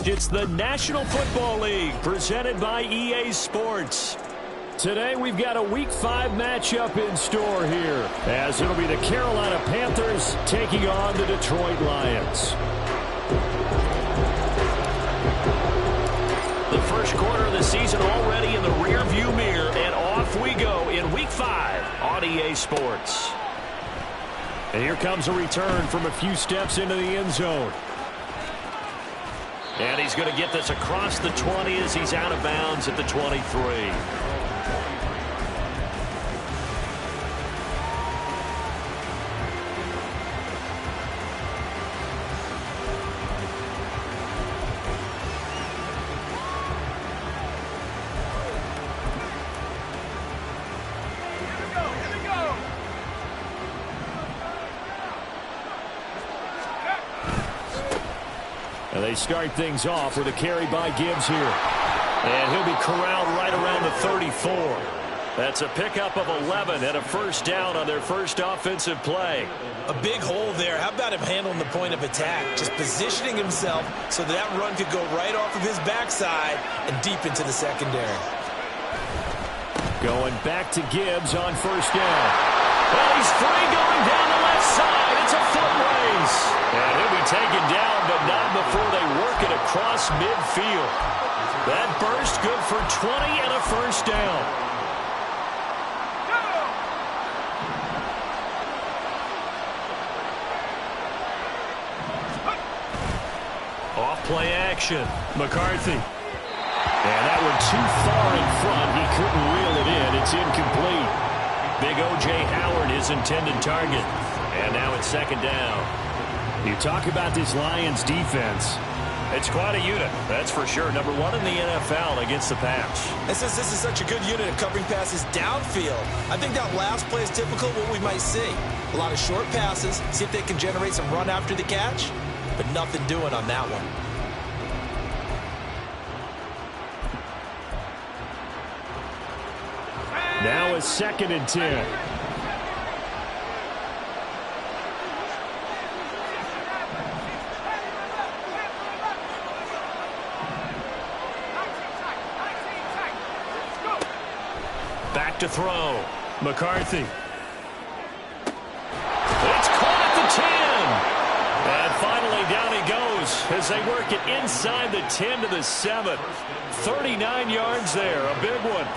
It's the National Football League presented by EA Sports. Today we've got a Week 5 matchup in store here, as it'll be the Carolina Panthers taking on the Detroit Lions. The first quarter of the season already in the rearview mirror, and off we go in Week 5 on EA Sports. And here comes a return from a few steps into the end zone. And he's going to get this across the 20 as he's out of bounds at the 23. And they start things off with a carry by Gibbs here. And he'll be corralled right around the 34. That's a pickup of 11 and a first down on their first offensive play. A big hole there. How about him handling the point of attack? Just positioning himself so that run could go right off of his backside and deep into the secondary. Going back to Gibbs on first down. Well, he's free going down the left side. It's a foot race. And he'll be taken down, but not before they work it across midfield. That burst good for 20 and a first down. Off play action. McCarthy. And that one too far in front. He couldn't reel it in. It's incomplete. Big O.J. Howard, his intended target. And now it's second down. You talk about this Lions defense. It's quite a unit, that's for sure. Number 1 in the NFL against the pass. And since this is such a good unit of covering passes downfield, I think that last play is typical of what we might see. A lot of short passes, see if they can generate some run after the catch, but nothing doing on that one. Now it's 2nd and 10. Back to throw. McCarthy. It's caught at the 10. And finally down he goes as they work it inside the 10 to the 7. 39 yards there, a big one.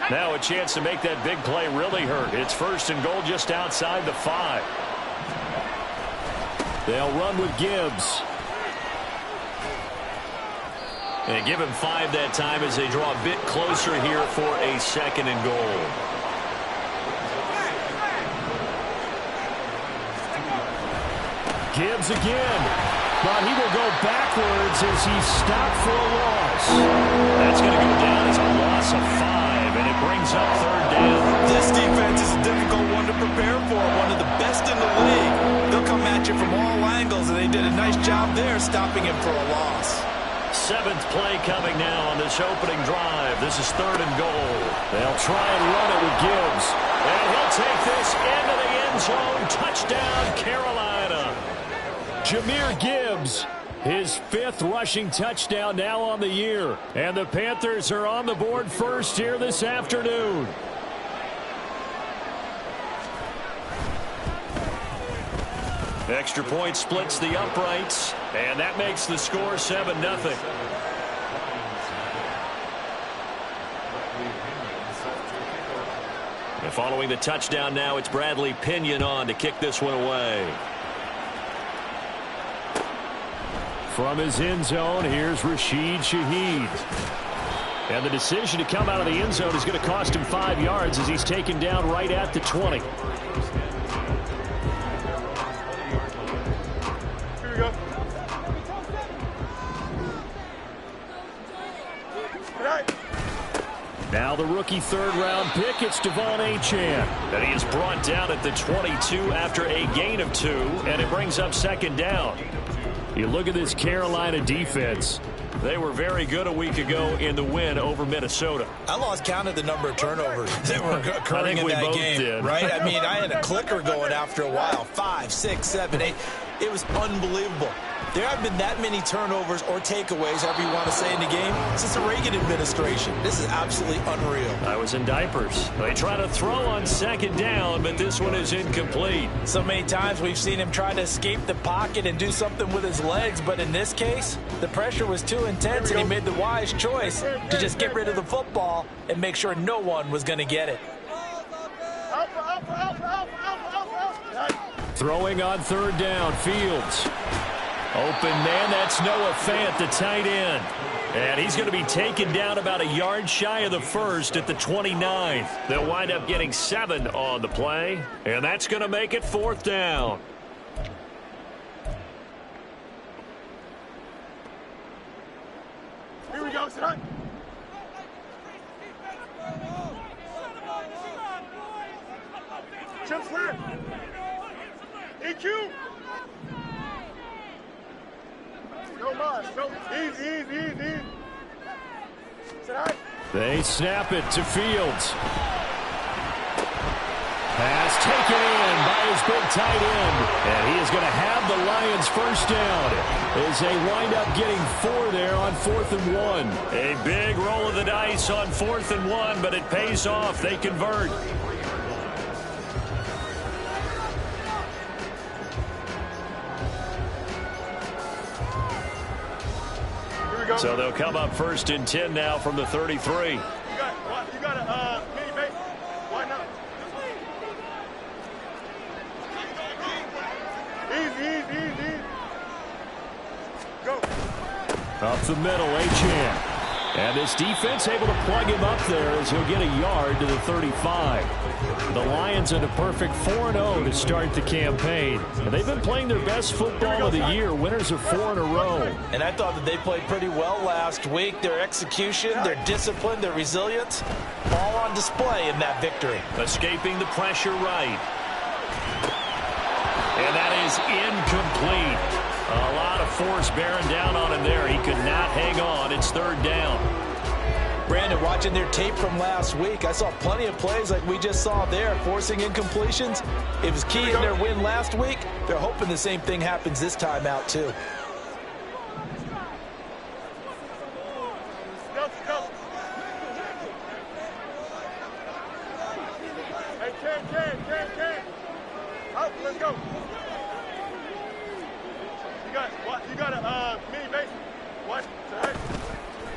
Now a chance to make that big play really hurt. It's 1st and goal just outside the 5. They'll run with Gibbs. And give him 5 that time as they draw a bit closer here for a 2nd and goal. Gibbs again. But he will go backwards as he's stopped for a loss. That's going to go down as a loss of 5, and it brings up 3rd down. This defense is a difficult one to prepare for, one of the best in the league. They'll come at you from all angles, and they did a nice job there stopping him for a loss. 7th play coming now on this opening drive. This is 3rd and goal. They'll try and run it with Gibbs. And he'll take this into the end zone. Touchdown, Carolina. Jahmyr Gibbs, his 5th rushing touchdown now on the year. And the Panthers are on the board first here this afternoon. Extra point splits the uprights, and that makes the score 7-0. And following the touchdown now, it's Bradley Pinion on to kick this one away. From his end zone, here's Rashid Shaheed. And the decision to come out of the end zone is going to cost him 5 yards as he's taken down right at the 20. Here we go. All right. Now the rookie 3rd-round pick, it's Devon Achane. And he is brought down at the 22 after a gain of 2, and it brings up 2nd down. You look at this Carolina defense. They were very good a week ago in the win over Minnesota. I lost count of the number of turnovers that were occurring in that game, did. right? I mean, I had a clicker going after a while. 5, 6, 7, 8. It was unbelievable. There haven't been that many turnovers or takeaways, however you want to say, in the game since the Reagan administration. This is absolutely unreal. I was in diapers. They try to throw on second down, but this one is incomplete. So many times we've seen him try to escape the pocket and do something with his legs, but in this case, the pressure was too intense, and he made the wise choice to just get rid of the football and make sure no one was going to get it. Throwing on third down, Fields. Open man, that's Noah Fant, the tight end. And he's going to be taken down about a yard shy of the first at the 29. They'll wind up getting 7 on the play, and that's going to make it 4th down. Here we go, son. Chips left. EQ. No more. No. Easy. They snap it to Fields. Pass taken in by his big tight end. And he is going to have the Lions first down as they wind up getting 4 there on 4th and 1. A big roll of the dice on 4th and 1, but it pays off. They convert. So they'll come up 1st and 10 now from the 33. You got a mini base. Why not? Easy. Go. Up the middle, Achane. And this defense able to plug him up there as he'll get a yard to the 35. The Lions in a perfect 4-0 to start the campaign. And they've been playing their best football of the year. Winners of 4 in a row. And I thought that they played pretty well last week. Their execution, their discipline, their resilience, all on display in that victory. Escaping the pressure right. And that is incomplete. A lot of force bearing down on him there. He could not hang on. It's 3rd down. Brandon, watching their tape from last week, I saw plenty of plays like we just saw there, forcing incompletions. It was key in their win last week. They're hoping the same thing happens this time out, too. Go. Hey, Ken. Out, let's go. You got a mini base. What?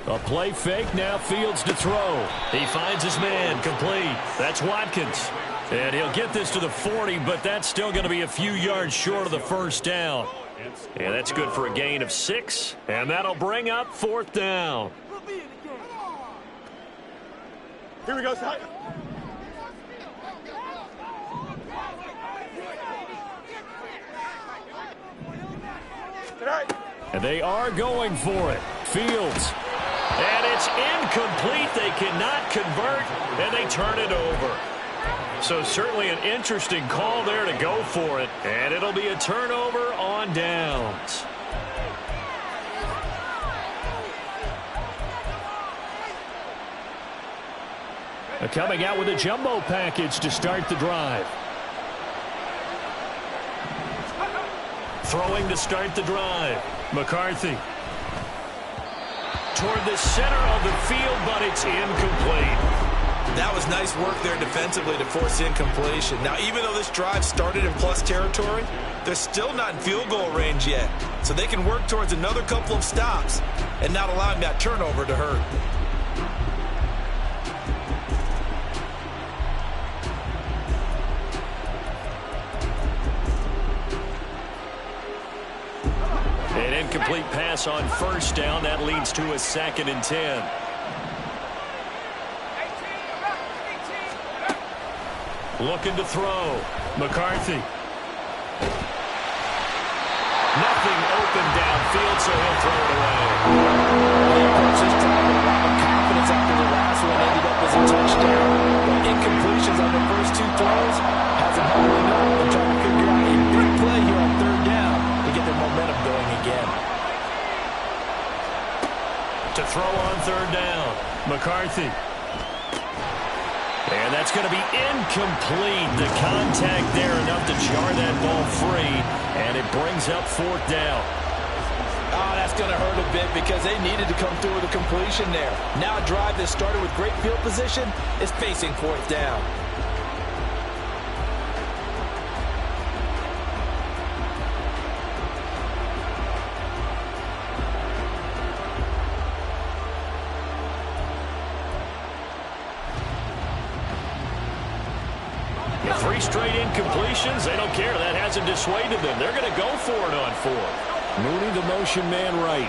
A play fake, now Fields to throw. He finds his man, complete. That's Watkins. And he'll get this to the 40, but that's still going to be a few yards short of the first down. And that's good for a gain of 6, and that'll bring up 4th down. Here we go, son. And they are going for it. Fields. And it's incomplete. They cannot convert, and they turn it over. So certainly an interesting call there to go for it. And it'll be a turnover on downs. Coming out with a jumbo package to start the drive. Throwing to start the drive. McCarthy. Toward the center of the field, but it's incomplete. That was nice work there defensively to force incompletion. Now, even though this drive started in plus territory, they're still not in field goal range yet. So they can work towards another couple of stops and not allowing that turnover to hurt. An incomplete pass on first down. That leads to a 2nd and 10. Looking to throw. McCarthy. Nothing open downfield, so he'll throw it away. Just talking about confidence after the last one ended up as a touchdown. But incompletions on the first 2 throws has them holding up and trying to figure out a big play here on 3rd down to get their momentum going again. To throw on third down. McCarthy. And that's going to be incomplete. The contact there enough to jar that ball free. And it brings up fourth down. Oh, that's going to hurt a bit because they needed to come through with a completion there. Now a drive that started with great field position is facing fourth down. Three straight incompletions. They don't care. That hasn't dissuaded them. They're going to go for it on fourth. Mooney, the motion man, right.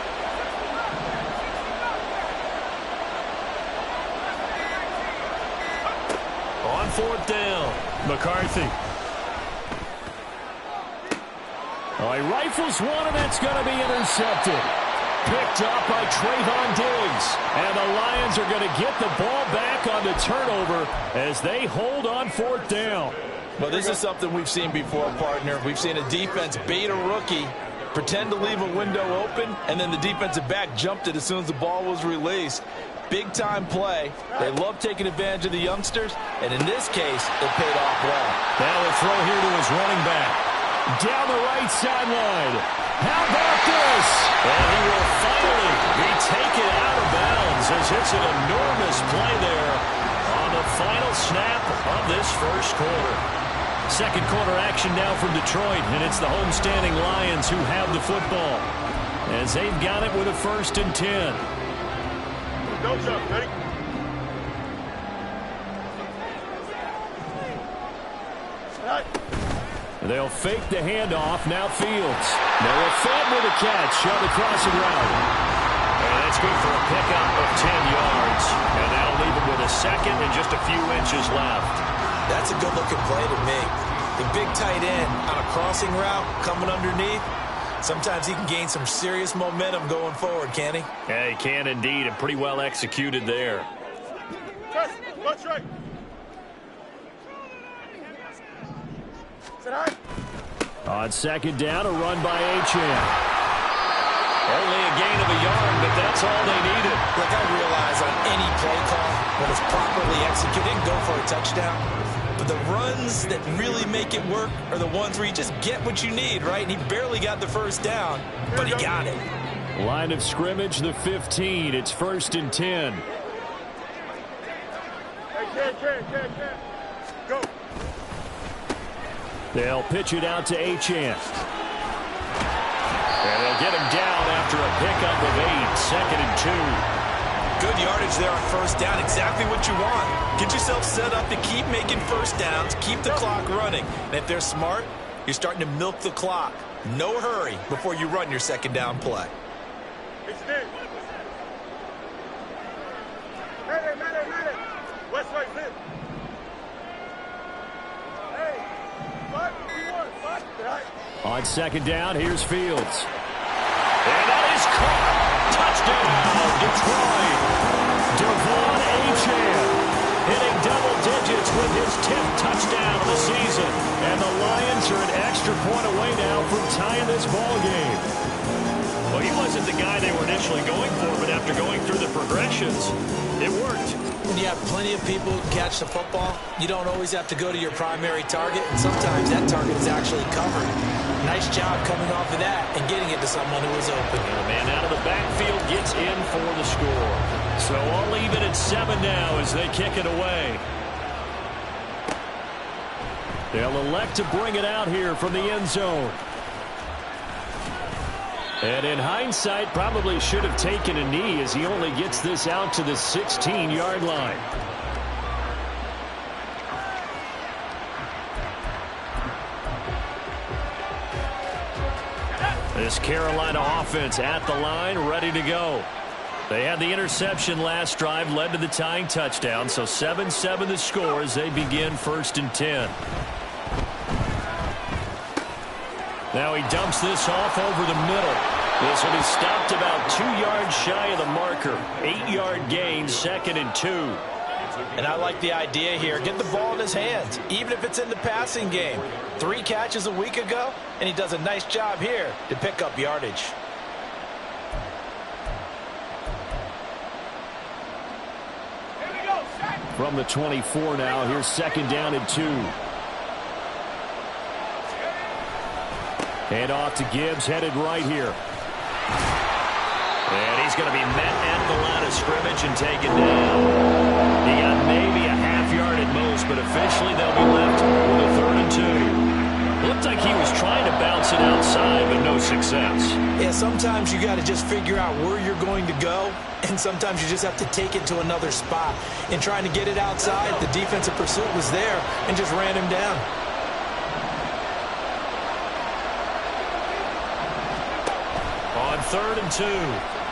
On fourth down, McCarthy. Oh, he rifles one, and that's going to be intercepted. Picked up by Trayvon Diggs. And the Lions are going to get the ball back on the turnover as they hold on fourth down. Well, this is something we've seen before, partner. We've seen a defense bait a rookie, pretend to leave a window open, and then the defensive back jumped it as soon as the ball was released. Big-time play. They love taking advantage of the youngsters, and in this case, it paid off well. Now a throw here to his running back. Down the right sideline. How about this? And he will finally be taken out of bounds as it's an enormous play there on the final snap of this first quarter. Second quarter action now from Detroit, and it's the homestanding Lions who have the football as they've got it with a 1st and 10. Don't jump, ready? They'll fake the handoff. Now Fields. Noah Fed with a catch on the crossing route. And that's good for a pickup of 10 yards. And that'll leave him with a second and just a few inches left. That's a good-looking play to me. The big tight end on a crossing route coming underneath. Sometimes he can gain some serious momentum going forward, can't he? Yeah, he can indeed, and pretty well executed there. Watch right. Sit high. On second down, a run by Achane. Only a gain of a yard, but that's all they needed. Look, I realize on any play call, when it's properly executed, go for a touchdown. But the runs that really make it work are the ones where you just get what you need, right? And he barely got the first down, but he got it. Line of scrimmage, the 15. It's 1st and 10. Hey, Ken. Go. They'll pitch it out to Achane. And they'll get him down after a pickup of 8. 2nd and 2. Good yardage there on first down. Exactly what you want. Get yourself set up to keep making first downs, keep the clock running. And if they're smart, you're starting to milk the clock. No hurry before you run your second down play. Extend. Madden. West right, flip. Hey, 5-3-1. On second down, here's Fields. And that is caught. Touchdown, Detroit. Devon Achane hitting double digits with his 10th touchdown of the season. And the Lions are an extra point away now from tying this ball game. Well, he wasn't the guy they were initially going for, but after going through the progressions, it worked. When you have plenty of people who catch the football, you don't always have to go to your primary target, and sometimes that target is actually covered. Nice job coming off of that and getting it to someone who was open. And the man out of the backfield gets in for the score. So I'll leave it at 7 now as they kick it away. They'll elect to bring it out here from the end zone. And in hindsight, probably should have taken a knee as he only gets this out to the 16-yard line. This Carolina offense at the line, ready to go. They had the interception last drive, led to the tying touchdown, so 7-7 the score as they begin 1st and 10. Now he dumps this off over the middle. This will be stopped about 2 yards shy of the marker. 8-yard gain, 2nd and 2. And I like the idea here. Get the ball in his hands, even if it's in the passing game. 3 catches a week ago, and he does a nice job here to pick up yardage. From the 24 now, here's 2nd down and 2. Hand off to Gibbs, headed right here. And he's going to be met at the line of scrimmage and taken down. He got maybe a half yard at most, but officially they'll be left with a 3rd and 2. Looked like he was trying to bounce it outside, but no success. Yeah, sometimes you got to just figure out where you're going to go, and sometimes you just have to take it to another spot. In trying to get it outside, the defensive pursuit was there and just ran him down. On 3rd and 2,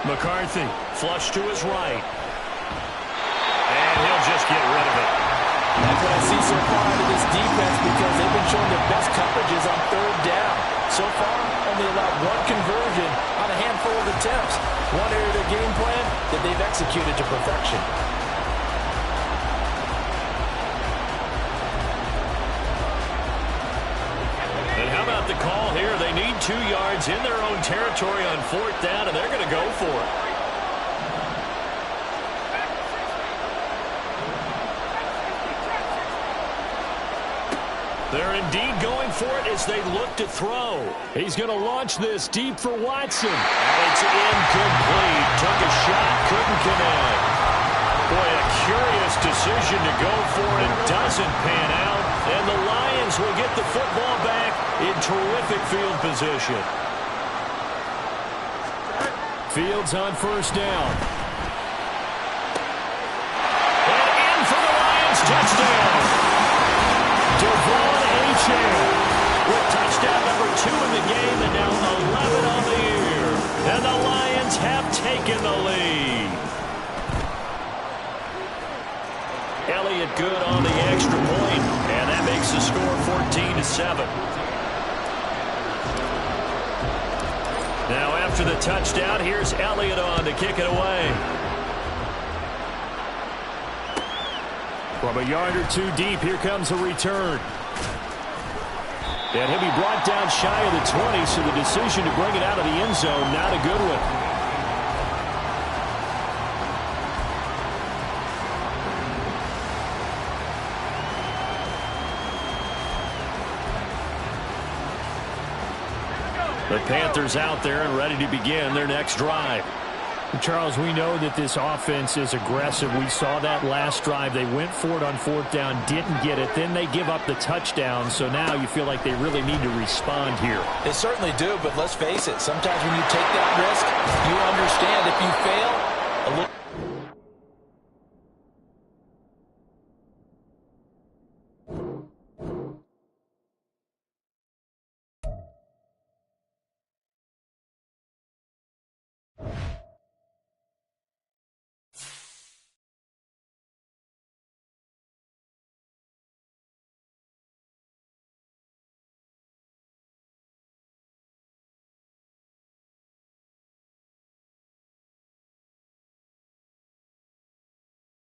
McCarthy flush to his right. And he'll just get rid of it. That's what I see so far out of this defense, because they've been showing their best coverages on 3rd down. So far, only allowed 1 conversion on a handful of attempts. One area of their game plan that they've executed to perfection. And how about the call here? They need 2 yards in their own territory on 4th down, and they're going to go for it. They're indeed going for it as they look to throw. He's going to launch this deep for Watson. And it's incomplete. Took a shot, couldn't connect. Boy, a curious decision to go for it. Doesn't pan out. And the Lions will get the football back in terrific field position. Fields on 1st down. And in for the Lions. Touchdown. Devon with touchdown number 2 in the game, and now 11 on the year. And the Lions have taken the lead. Elliott good on the extra point, and that makes the score 14-7. Now after the touchdown, here's Elliott on to kick it away. From a yard or 2 deep, here comes a return. And he'll be brought down shy of the 20, so the decision to bring it out of the end zone, not a good one. The Panthers out there and ready to begin their next drive. Charles, we know that this offense is aggressive. We saw that last drive. They went for it on 4th down, didn't get it. Then they give up the touchdown. So now you feel like they really need to respond here. They certainly do, but let's face it. Sometimes when you take that risk, you understand if you fail,